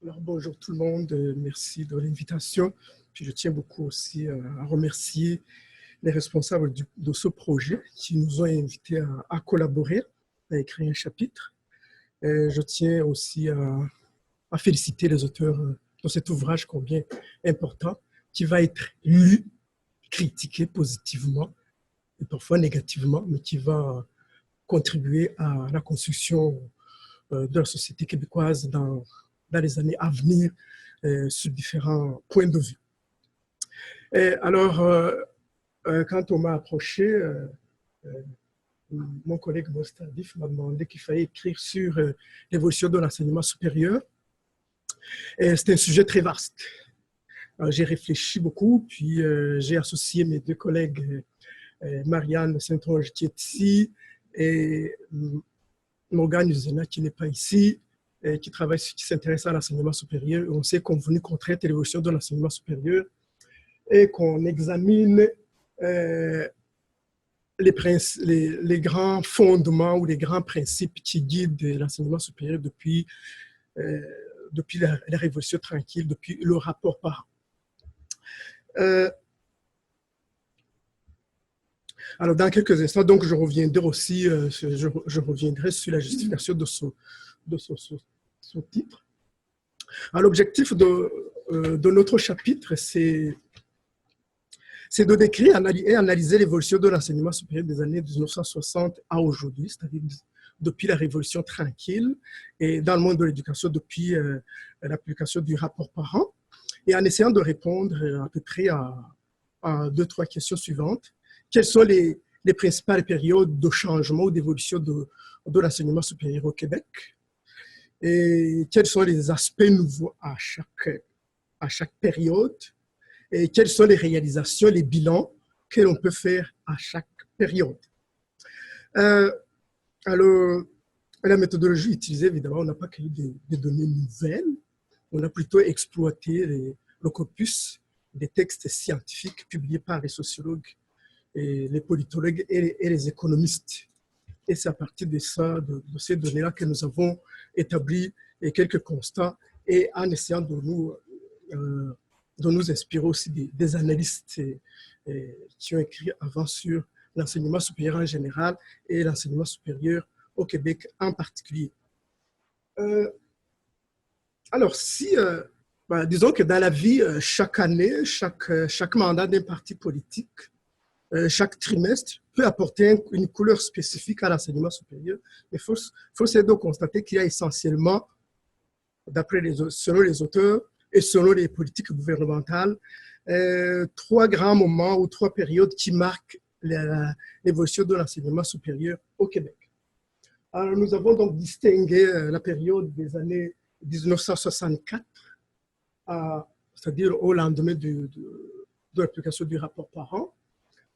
Alors, bonjour tout le monde, merci de l'invitation. Puis je tiens beaucoup aussi à remercier les responsables de ce projet qui nous ont invités à collaborer, à écrire un chapitre. Et je tiens aussi à féliciter les auteurs de cet ouvrage combien important qui va être lu, critiqué positivement et parfois négativement, mais qui va contribuer à la construction de la société québécoise dans les années à venir sur différents points de vue. Et alors, quand on m'a approché, mon collègue Mostardif m'a demandé qu'il fallait écrire sur l'évolution de l'enseignement supérieur. C'est un sujet très vaste. J'ai réfléchi beaucoup, puis j'ai associé mes deux collègues, Marianne Saint-Onge qui est ici et Morgane Uzena qui n'est pas ici, qui s'intéresse à l'enseignement supérieur. On s'est convenu qu'on traite l'évolution de l'enseignement supérieur et qu'on examine les grands fondements ou les grands principes qui guident l'enseignement supérieur depuis la Révolution tranquille, depuis le rapport parent. Alors, dans quelques instants, donc, je reviendrai aussi je reviendrai sur la justification de ce titre. Alors, l'objectif de notre chapitre, c'est de décrire et analyser l'évolution de l'enseignement supérieur des années 1960 à aujourd'hui, c'est-à-dire depuis la Révolution tranquille et dans le monde de l'éducation depuis l'application du rapport parent, et en essayant de répondre à peu près à deux, trois questions suivantes. Quelles sont les principales périodes de changement ou d'évolution de l'enseignement supérieur au Québec? Et quels sont les aspects nouveaux à chaque période? Et quelles sont les réalisations, les bilans que l'on peut faire à chaque période? Alors, la méthodologie utilisée, évidemment, on n'a pas créé des données nouvelles, on a plutôt exploité le corpus des textes scientifiques publiés par les sociologues, et les politologues et les économistes. Et c'est à partir de ça, de ces données-là, que nous avons établi quelques constats et en essayant de nous inspirer aussi des analystes qui ont écrit avant sur l'enseignement supérieur en général et l'enseignement supérieur au Québec en particulier. Alors, disons que dans la vie, chaque année, chaque mandat d'un parti politique, chaque trimestre peut apporter une couleur spécifique à l'enseignement supérieur. Il faut essayer de constater qu'il y a essentiellement, selon les auteurs et selon les politiques gouvernementales, trois grands moments ou trois périodes qui marquent l'évolution de l'enseignement supérieur au Québec. Alors, nous avons donc distingué la période des années 1964, c'est-à-dire au lendemain de l'application du rapport parent,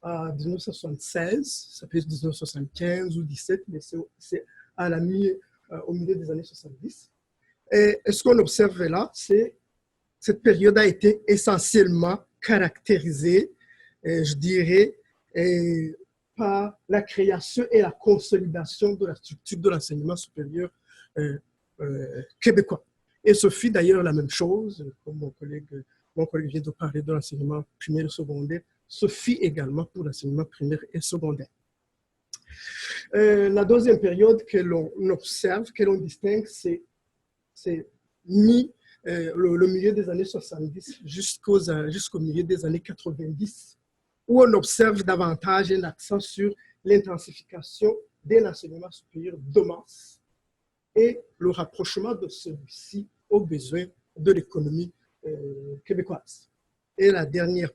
à 1976, ça peut être 1975 ou 17, mais c'est au milieu des années 70. Et ce qu'on observe là, c'est cette période a été essentiellement caractérisée, je dirais, par la création et la consolidation de la structure de l'enseignement supérieur québécois. Et ce fut d'ailleurs la même chose, comme mon collègue vient de parler de l'enseignement primaire et secondaire, se fit également pour l'enseignement primaire et secondaire. La deuxième période que l'on observe, que l'on distingue, c'est le milieu des années 70 jusqu'au milieu des années 90, où on observe davantage un accent sur l'intensification de l'enseignement supérieur de masse et le rapprochement de celui-ci aux besoins de l'économie québécoise. Et la dernière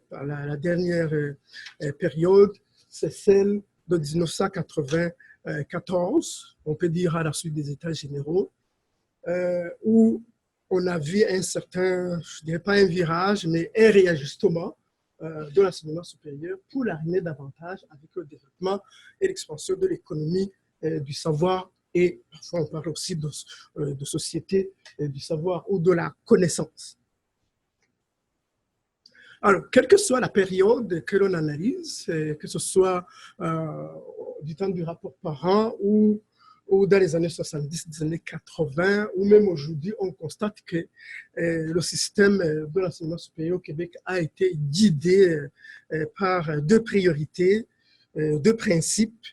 période, c'est celle de 1994, on peut dire à la suite des États généraux, où on a vu un certain, je ne dirais pas un virage, mais un réajustement de l'enseignement supérieur pour l'arrimer davantage avec le développement et l'expansion de l'économie du savoir, et parfois on parle aussi de société du savoir ou de la connaissance. Alors, quelle que soit la période que l'on analyse, que ce soit du temps du rapport parent ou ou dans les années 70, des années 80, ou même aujourd'hui, on constate que le système de l'enseignement supérieur au Québec a été guidé par deux priorités, deux principes,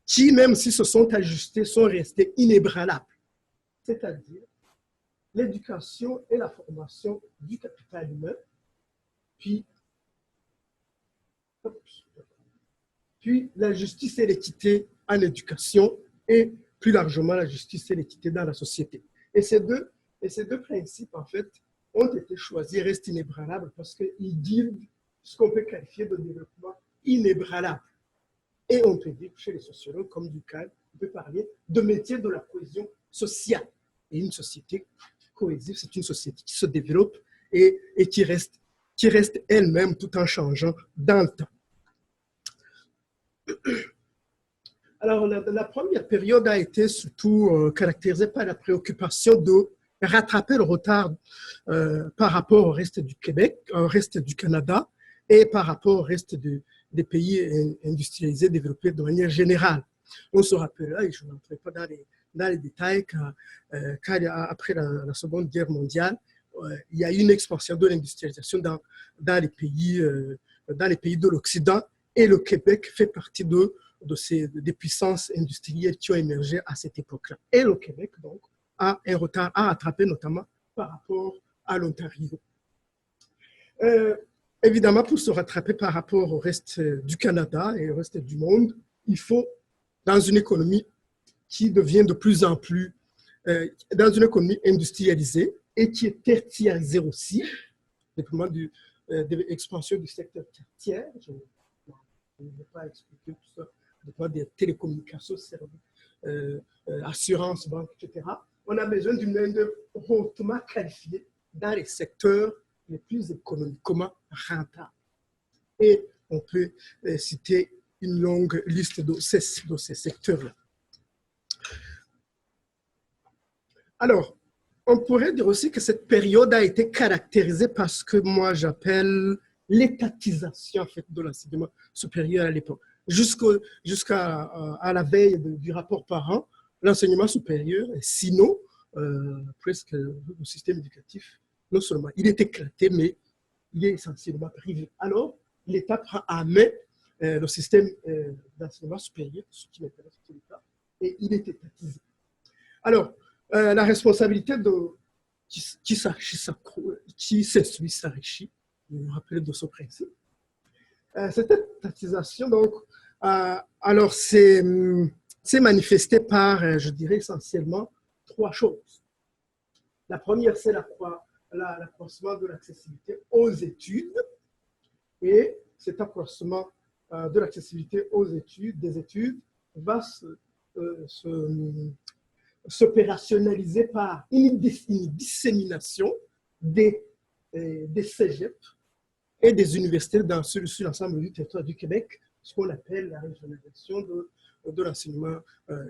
qui, même s'ils se sont ajustés, sont restés inébranlables. C'est-à-dire l'éducation et la formation du capital humain, puis la justice et l'équité en éducation et plus largement la justice et l'équité dans la société. Et ces deux principes, en fait, ont été choisis et restent inébranlables parce qu'ils guident ce qu'on peut qualifier de développement inébranlable. Et on peut dire, chez les sociologues comme Ducal, on peut parler de métier de la cohésion sociale. Et une société cohésive, c'est une société qui se développe et qui reste elle-même tout en changeant dans le temps. Alors, la première période a été surtout caractérisée par la préoccupation de rattraper le retard par rapport au reste du Québec, au reste du Canada et par rapport au reste des pays industrialisés développés de manière générale. On se rappellera, et je n'entrerai pas dans les détails, qu'après la Seconde Guerre mondiale, il y a eu une expansion de l'industrialisation dans les pays de l'Occident et le Québec fait partie des puissances industrielles qui ont émergé à cette époque-là. Et le Québec, donc, a un retard à rattraper, notamment par rapport à l'Ontario. Évidemment, pour se rattraper par rapport au reste du Canada et au reste du monde, il faut, dans une économie qui devient de plus en plus, dans une économie industrialisée et qui est tertiarisée aussi, dépendamment de l'expansion du secteur tertiaire, je ne vais pas expliquer tout ça, dépendamment des télécommunications, assurances, banques, etc. On a besoin d'une main-d'œuvre hautement qualifiée dans les secteurs les plus économiquement rentables. Et on peut citer une longue liste de ces secteurs-là. Alors, on pourrait dire aussi que cette période a été caractérisée par ce que moi j'appelle l'étatisation en fait, de l'enseignement supérieur à l'époque. Jusqu'à la veille du rapport par an, l'enseignement supérieur, sinon presque le système éducatif, non seulement il est éclaté, mais il est essentiellement privé. Alors, l'État prend à main le système d'enseignement supérieur, ce qui m'intéresse, c'est l'État, et il est étatisé. Alors, la responsabilité de qui s'instruit s'enrichit, vous vous rappelez de ce principe. Cette étatisation, donc, alors c'est manifesté par, je dirais essentiellement, trois choses. La première, c'est l'accroissement de l'accessibilité aux études, et cet accroissement de l'accessibilité des études va s'opérationnaliser par une dissémination des cégeps et des universités sur l'ensemble du territoire du Québec, ce qu'on appelle la régionalisation de l'enseignement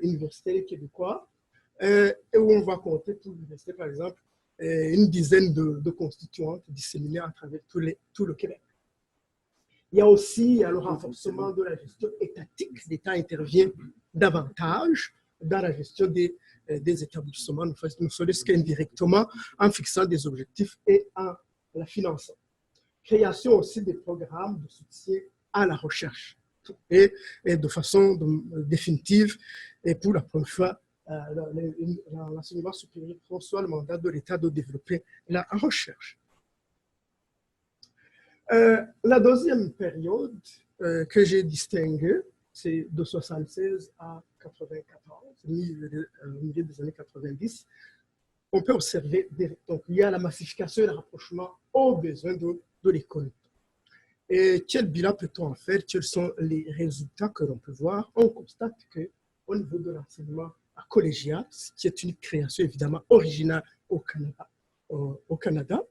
universitaire québécois, et où on va compter pour l'université, par exemple, une dizaine de constituantes disséminées à travers tout le Québec. Il y a aussi le renforcement de la gestion étatique. L'État intervient davantage dans la gestion des établissements, ne serait-ce qu'indirectement, en fixant des objectifs et en la finançant. Création aussi des programmes de soutien à la recherche. Et de façon définitive, et pour la première fois, l'enseignement supérieur reçoit le mandat de l'État de développer la recherche. La deuxième période que j'ai distinguée, c'est de 1976 à 1994, milieu des années 90. On peut observer, donc il y a la massification et le rapprochement aux besoins de l'économie. Et quel bilan peut-on en faire? Quels sont les résultats que l'on peut voir? On constate qu'au niveau de l'enseignement collégial, qui est une création évidemment originale au Canada,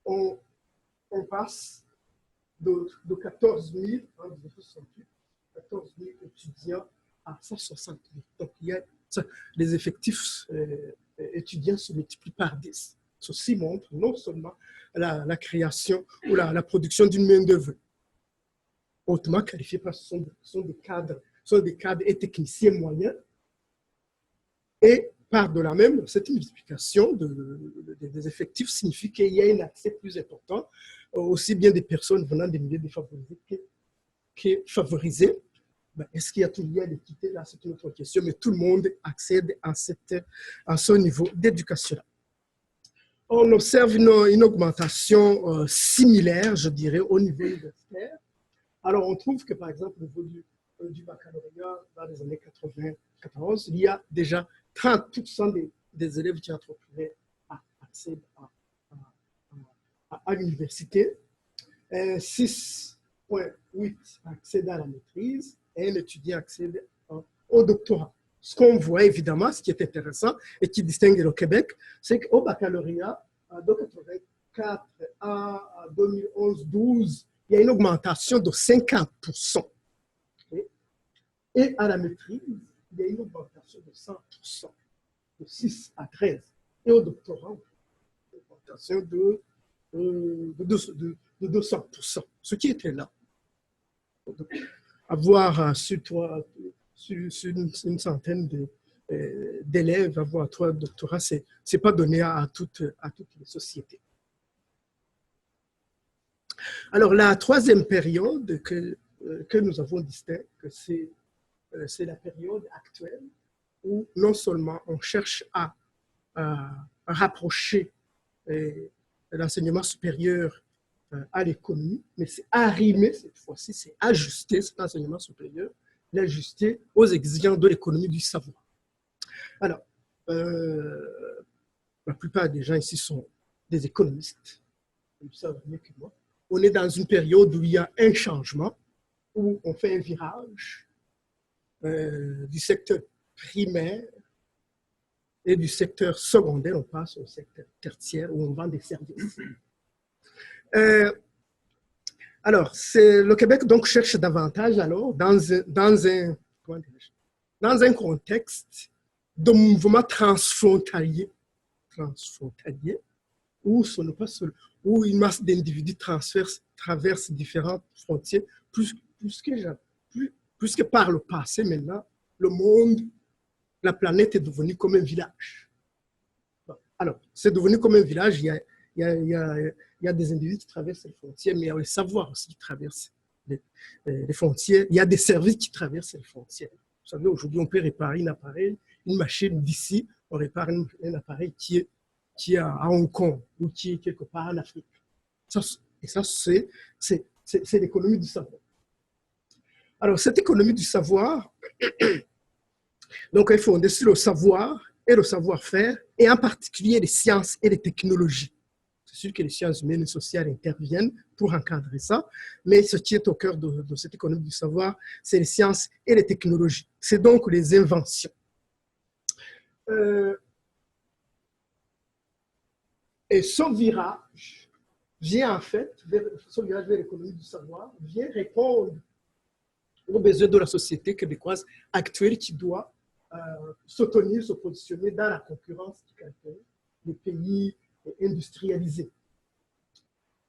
on passe de 14 000 en 1968, 14 000 étudiants à 160 000. Donc, les effectifs étudiants se multiplient par 10. Ceci montre non seulement la création ou la production d'une main-d'œuvre hautement qualifiée, parce que ce sont des cadres sont des cadres et techniciens moyens. Et par-delà même, cette multiplication des effectifs signifie qu'il y a un accès plus important, aussi bien des personnes venant des milieux défavorisés que favorisés. Ben, est-ce qu'il y a tout lié à l'équité? Là, c'est une autre question, mais tout le monde accède à ce niveau d'éducation. On observe une augmentation similaire, je dirais, au niveau universitaire. Alors, on trouve que, par exemple, au niveau du baccalauréat, dans les années 94, il y a déjà 30% des élèves qui entreprenaient accèdent à l'université, 6,8 accèdent à la maîtrise et un étudiant accède au doctorat. Ce qu'on voit évidemment, ce qui est intéressant et qui distingue le Québec, c'est qu'au baccalauréat, de 1984 à 2011-12, il y a une augmentation de 50%. Et à la maîtrise, il y a une augmentation de 100%, de 6 à 13. Et au doctorat, une augmentation de 200%, ce qui était là. Donc, avoir sur une centaine d'élèves, avoir 3 doctorats, ce n'est pas donné à toutes les sociétés. Alors, la troisième période que nous avons distincte, c'est la période actuelle où non seulement on cherche à rapprocher l'enseignement supérieur à l'économie, mais c'est arrimer cette fois-ci, c'est ajuster cet enseignement supérieur, l'ajuster aux exigences de l'économie du savoir. Alors, la plupart des gens ici sont des économistes, vous savez mieux que moi. On est dans une période où il y a un changement, où on fait un virage du secteur primaire et du secteur secondaire, on passe au secteur tertiaire où on vend des services. Alors, le Québec donc cherche davantage alors dans un contexte de mouvement transfrontalier où une masse d'individus traverse différentes frontières, plus que par le passé maintenant, le monde, la planète est devenue comme un village. Alors, c'est devenu comme un village, il y a des individus qui traversent les frontières, mais il y a le savoir aussi qui traverse les frontières. Il y a des services qui traversent les frontières. Vous savez, aujourd'hui, on peut réparer un appareil, une machine d'ici, on répare un appareil qui est à Hong Kong ou qui est quelque part en Afrique. Et ça, c'est l'économie du savoir. Alors, cette économie du savoir, donc, elle est fondée sur le savoir et le savoir-faire, et en particulier les sciences et les technologies. C'est sûr que les sciences humaines et sociales interviennent pour encadrer ça, mais ce qui est au cœur de cette économie du savoir, c'est les sciences et les technologies. C'est donc les inventions. Et ce virage vient en fait, ce virage vers l'économie du savoir, vient répondre aux besoins de la société québécoise actuelle qui doit se tenir, se positionner dans la concurrence qui caractérise les pays industrialisés.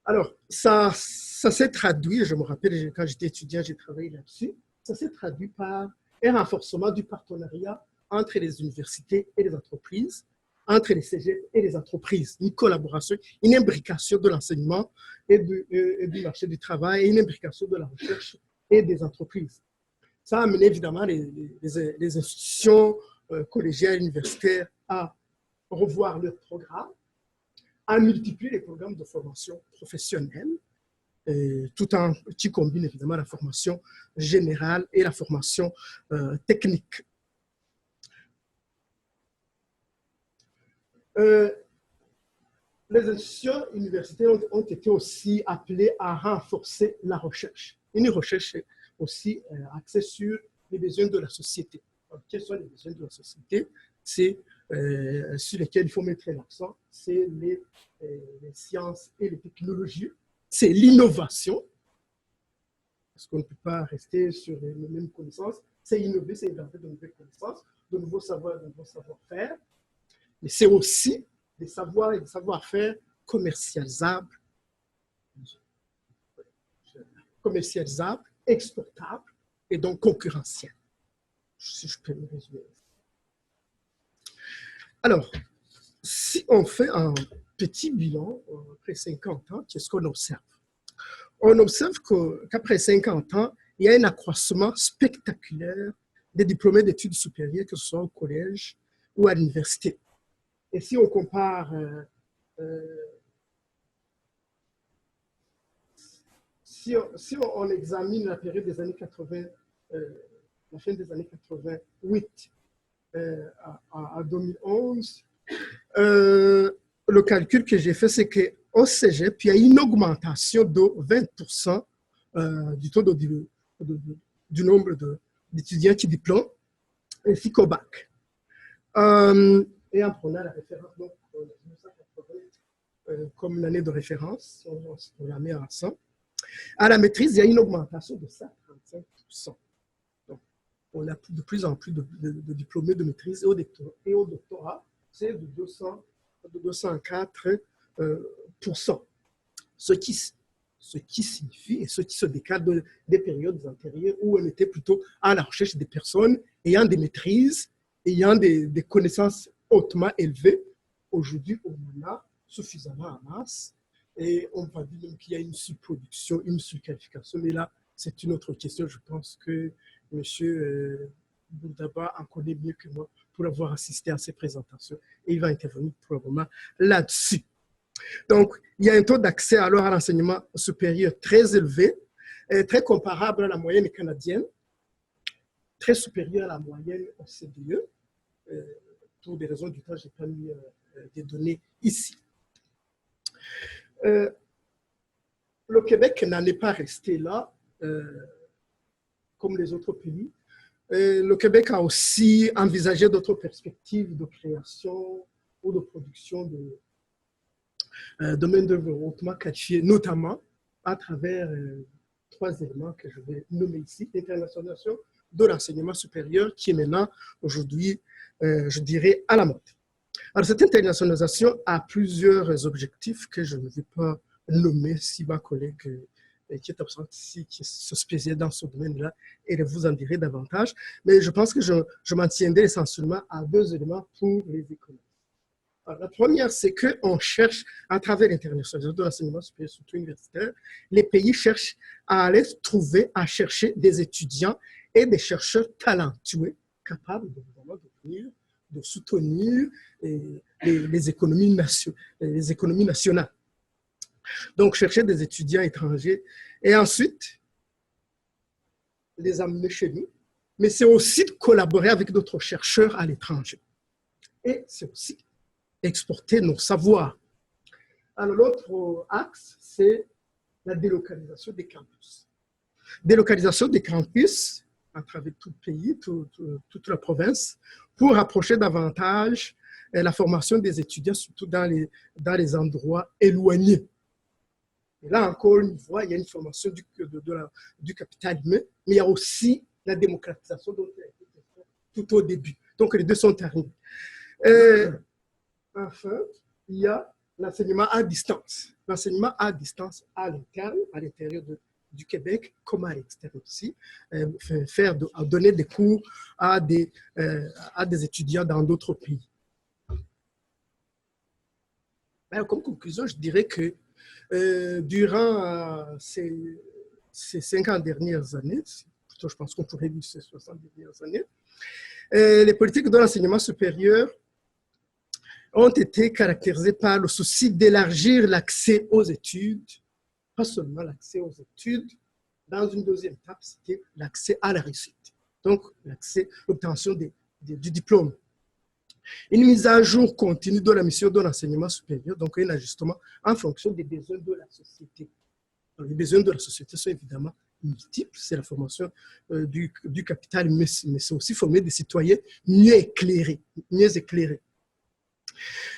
Alors, ça s'est traduit, je me rappelle, quand j'étais étudiant, j'ai travaillé là-dessus, ça s'est traduit par un renforcement du partenariat entre les universités et les entreprises, entre les cégeps et les entreprises, une collaboration, une imbrication de l'enseignement et du marché du travail, et une imbrication de la recherche et des entreprises. Ça a amené évidemment les institutions collégiales, universitaires à revoir leurs programmes, à multiplier les programmes de formation professionnelle, qui combinent évidemment la formation générale et la formation technique. Les institutions universitaires ont été aussi appelées à renforcer la recherche. Une recherche aussi axée sur les besoins de la société. Alors, quels sont les besoins de la société? C'est sur lesquels il faut mettre l'accent, c'est les sciences et les technologies, c'est l'innovation, parce qu'on ne peut pas rester sur les mêmes connaissances, c'est innover, c'est inventer de nouvelles connaissances, de nouveaux savoirs, de nouveaux savoir-faire, mais c'est aussi des savoirs et des savoir-faire commercialisables, exportables et donc concurrentiels. si je peux me résumer. Alors, si on fait un petit bilan après 50 ans, qu'est-ce qu'on observe? On observe qu'après 50 ans, il y a un accroissement spectaculaire des diplômés d'études supérieures, que ce soit au collège ou à l'université. Et si on compare si on examine la période des années 80, la fin des années 88 à 2011, le calcul que j'ai fait, c'est qu'au cégep, il y a une augmentation de 20% du taux du nombre d'étudiants qui diplôment, ainsi qu'au bac. Et en prenant la référence, donc, 1980 comme l'année de référence, on la met à 100. À la maîtrise, il y a une augmentation de 135%. Donc, on a de plus en plus de diplômés de maîtrise et au doctorat, c'est de 204%. Ce qui signifie et ce qui se décale des périodes antérieures où on était plutôt à la recherche des personnes ayant des maîtrises, ayant des connaissances hautement élevées. Aujourd'hui, on en a suffisamment en masse. Et on va dire qu'il y a une surproduction, une surqualification. Mais là, c'est une autre question. Je pense que M. Bourdaba en connaît mieux que moi pour avoir assisté à ces présentations. Et il va intervenir probablement là-dessus. Donc, il y a un taux d'accès alors à l'enseignement supérieur très élevé, très comparable à la moyenne canadienne, très supérieur à la moyenne OCDE. Pour des raisons du temps, je n'ai pas mis des données ici. Le Québec n'en est pas resté là, comme les autres pays. Le Québec a aussi envisagé d'autres perspectives de création ou de production de main-d'œuvre hautement qualifiée, notamment à travers 3 éléments que je vais nommer ici. L'internationalisation de l'enseignement supérieur qui est maintenant, aujourd'hui, je dirais, à la mode. Alors, cette internationalisation a plusieurs objectifs que je ne vais pas nommer si ma collègue qui est absente ici, qui se spécialise dans ce domaine-là, et vous en dirai davantage. Mais je pense que je m'en tiendrai essentiellement à 2 éléments pour les économies. Alors, la première, c'est qu'on cherche, à travers l'internationalisation de l'enseignement supérieur, surtout universitaire, les pays cherchent à aller trouver, à chercher des étudiants et des chercheurs talentueux, capables de venir de soutenir les économies nationales. Donc, chercher des étudiants étrangers et ensuite les amener chez nous. Mais c'est aussi de collaborer avec d'autres chercheurs à l'étranger. Et c'est aussi exporter nos savoirs. Alors, l'autre axe, c'est la délocalisation des campus. Délocalisation des campus à travers tout le pays, toute la province, pour rapprocher davantage la formation des étudiants, surtout dans les endroits éloignés. Et là encore, on voit, il y a une formation du capital humain, mais il y a aussi la démocratisation dont il a été fait tout au début. Donc, les deux sont arrivés. Enfin, il y a l'enseignement à distance. L'enseignement à distance à l'interne, à l'intérieur du Québec, comme à l'extérieur aussi, donner des cours à des étudiants dans d'autres pays. Alors, comme conclusion, je dirais que durant ces 50 dernières années, plutôt je pense qu'on pourrait dire ces 60 dernières années, les politiques de l'enseignement supérieur ont été caractérisées par le souci d'élargir l'accès aux études, pas seulement l'accès aux études, dans une deuxième étape, c'était l'accès à la réussite. Donc, l'obtention du diplôme. Une mise à jour continue de la mission de l'enseignement supérieur, donc un ajustement en fonction des besoins de la société. Alors, les besoins de la société sont évidemment multiples, c'est la formation du capital, mais c'est aussi former des citoyens mieux éclairés.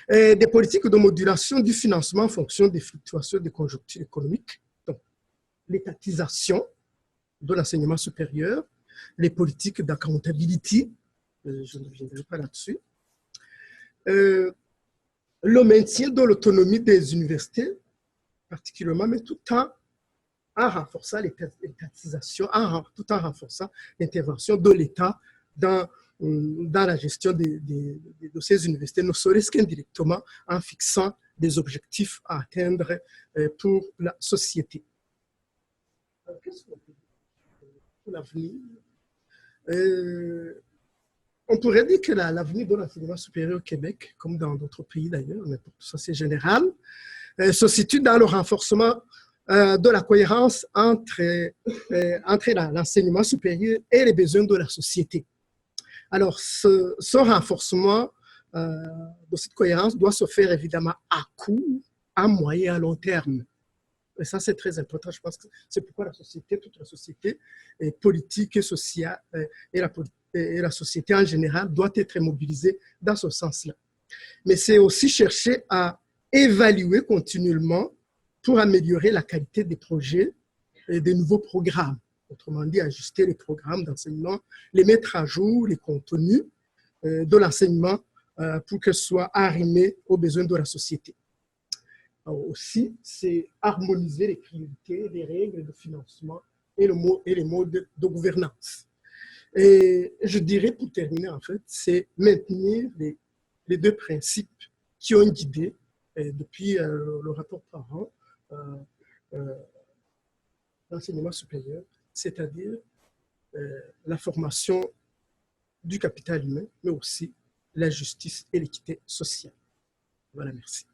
Des politiques de modulation du financement en fonction des fluctuations des conjonctures économiques, donc l'étatisation de l'enseignement supérieur, les politiques d'accountability, je ne reviendrai pas là-dessus, le maintien de l'autonomie des universités, particulièrement, mais tout en renforçant l'étatisation, tout en renforçant l'intervention de l'État dans la gestion de ces universités, ne serait-ce qu'indirectement en fixant des objectifs à atteindre pour la société. Qu'est-ce qu'on peut dire pour l'avenir? On pourrait dire que l'avenir de l'enseignement supérieur au Québec, comme dans d'autres pays d'ailleurs, mais pour ça c'est général, se situe dans le renforcement de la cohérence entre l'enseignement supérieur et les besoins de la société. Alors, ce renforcement de cette cohérence doit se faire évidemment à court, à moyen et à long terme. Et ça, c'est très important. Je pense que c'est pourquoi la société, toute la société politique et sociale et la société en général doit être mobilisée dans ce sens-là. Mais c'est aussi chercher à évaluer continuellement pour améliorer la qualité des projets et des nouveaux programmes. Autrement dit, ajuster les programmes d'enseignement, les mettre à jour, les contenus de l'enseignement pour que ce soit arrimé aux besoins de la société. Alors aussi, c'est harmoniser les priorités, les règles de financement et les modes de gouvernance. Et je dirais pour terminer, en fait, c'est maintenir les deux principes qui ont guidé depuis le rapport Parent l'enseignement supérieur, c'est-à-dire la formation du capital humain, mais aussi la justice et l'équité sociale. Voilà, merci.